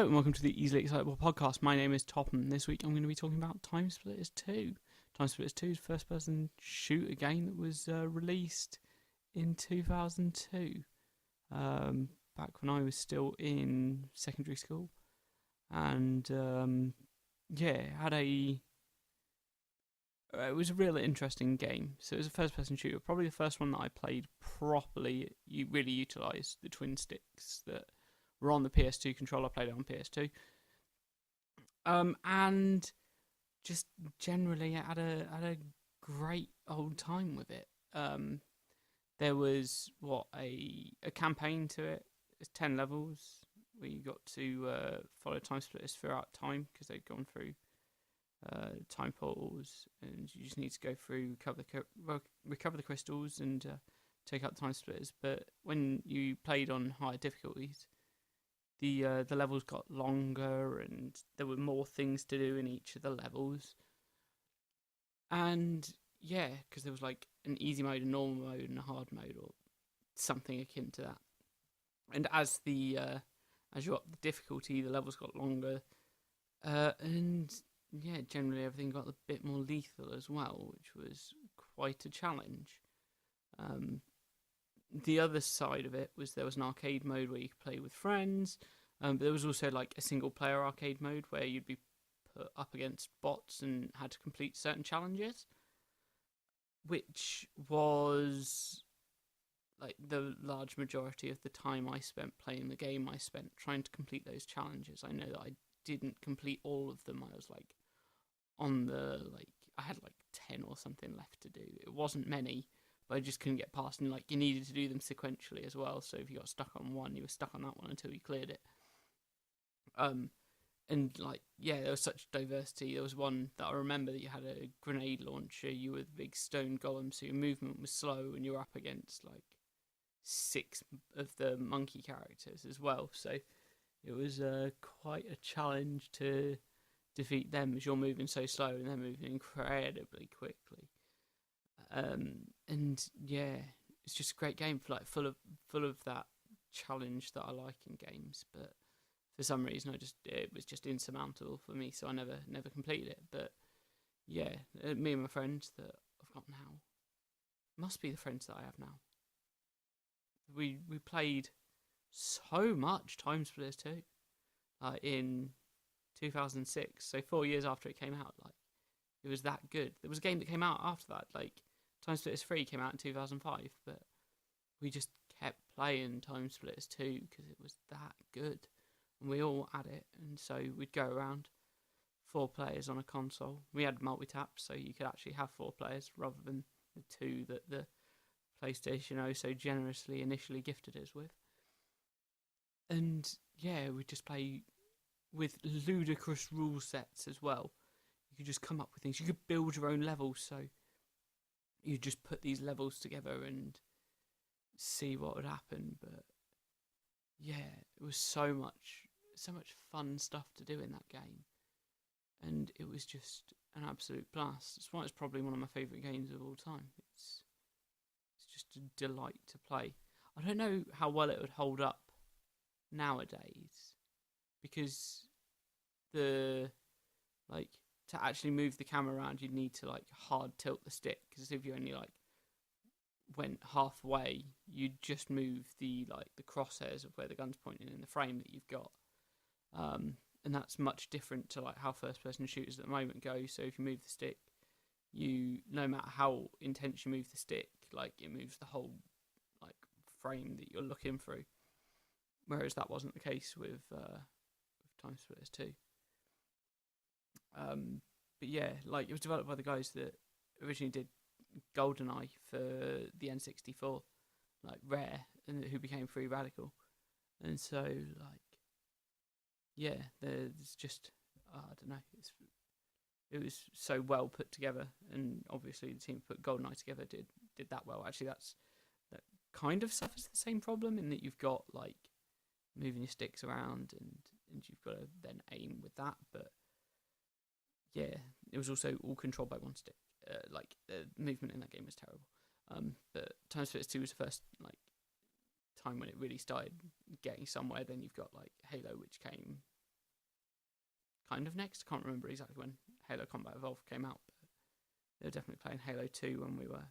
Hello and welcome to the Easily Excitable podcast. My name is Topham. This week I'm going to be talking about Timesplitters 2. Timesplitters 2 is a first-person shooter game that was released in 2002, back when I was still in secondary school. And it was a really interesting game. So it was a first-person shooter, probably the first one that I played properly. You really utilised the twin sticks that were on the PS2 controller. I played it on PS2. And just generally had a great old time with it. There was a campaign to it. It's 10 levels where you got to follow Timesplitters throughout time because they'd gone through time portals, and you just need to go through, recover the crystals, and take out the Timesplitters. But when you played on higher difficulties, the levels got longer, and there were more things to do in each of the levels. And yeah, because there was like an easy mode, a normal mode, and a hard mode, or something akin to that. And as you up the difficulty, the levels got longer, and yeah, generally everything got a bit more lethal as well, which was quite a challenge. The other side of it was there was an arcade mode where you could play with friends, but there was also like a single player arcade mode where you'd be put up against bots and had to complete certain challenges, which was like the large majority of the time I spent playing the game. I spent trying to complete those challenges. I know that I didn't complete all of them. I was like I had like 10 or something left to do. It wasn't many, but I just couldn't get past, and like you needed to do them sequentially as well. So if you got stuck on one, you were stuck on that one until you cleared it. And like, yeah, there was such diversity. There was one that I remember that you had a grenade launcher, you were the big stone golem, so your movement was slow, and you were up against like 6 of the monkey characters as well. So it was quite a challenge to defeat them, as you're moving so slow and they're moving incredibly quickly. And yeah, it's just a great game, for like full of that challenge that I like in games. But for some reason, it was just insurmountable for me, so I never completed it. But yeah, me and my friends that I've got now, must be the friends that I have now. We played so much Timesplitters 2, in 2006, so 4 years after it came out. Like, it was that good. There was a game that came out after that, like Timesplitters 3 came out in 2005, but we just kept playing Timesplitters 2 because it was that good, and we all had it. And so we'd go around, 4 players on a console. We had multi-tap, so you could actually have 4 players rather than the 2 that the PlayStation so generously initially gifted us with. And yeah, we'd just play with ludicrous rule sets as well. You could just come up with things. You could build your own levels, so you just put these levels together and see what would happen. But yeah, it was so much fun stuff to do in that game, and it was just an absolute blast. That's why it's probably one of my favourite games of all time. It's just a delight to play. I don't know how well it would hold up nowadays, because to actually move the camera around, you'd need to like hard tilt the stick, because if you only like went halfway, you'd just move the crosshairs of where the gun's pointing in the frame that you've got, and that's much different to like how first person shooters at the moment go. So if you move the stick, no matter how intense you move the stick, like it moves the whole like frame that you're looking through, whereas that wasn't the case with Timesplitters 2. But yeah, like it was developed by the guys that originally did GoldenEye for the N64, like Rare, and who became Free Radical. And so like, yeah, there's just I don't know, it was so well put together, and obviously the team who put GoldenEye together did that well. Actually, that kind of suffers the same problem in that you've got like moving your sticks around, and you've got to then aim with that. But yeah, it was also all controlled by one stick. Like the movement in that game was terrible. But Timesplitters 2 was the first like time when it really started getting somewhere. Then you've got like Halo, which came kind of next. I can't remember exactly when Halo Combat Evolved came out, but they were definitely playing Halo 2 when we were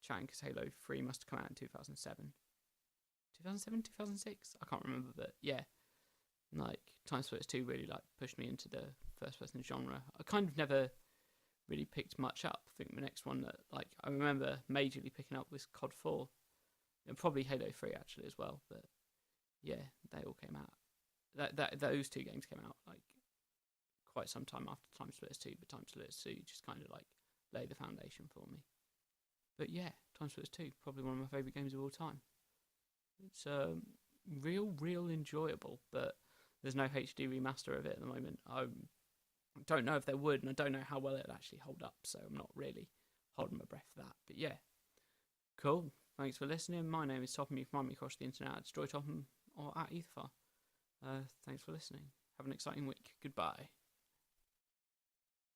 chatting, because Halo 3 must have come out in 2007. 2007, 2006? I can't remember, but yeah. Like, Timesplitters 2 really like pushed me into the first-person genre. I kind of never really picked much up. I think the next one that like I remember majorly picking up was COD 4, and probably Halo 3 actually as well. But yeah, they all came out. Those two games came out like quite some time after Timesplitters 2, but Timesplitters 2 just kind of like laid the foundation for me. But yeah, Timesplitters 2, probably one of my favourite games of all time. It's real enjoyable, but there's no HD remaster of it at the moment. I don't know if there would, and I don't know how well it'd actually hold up, so I'm not really holding my breath for that. But yeah, cool. Thanks for listening. My name is Topham. You can find me across the internet at DestroyTopham or at Etherfar. Thanks for listening. Have an exciting week. Goodbye.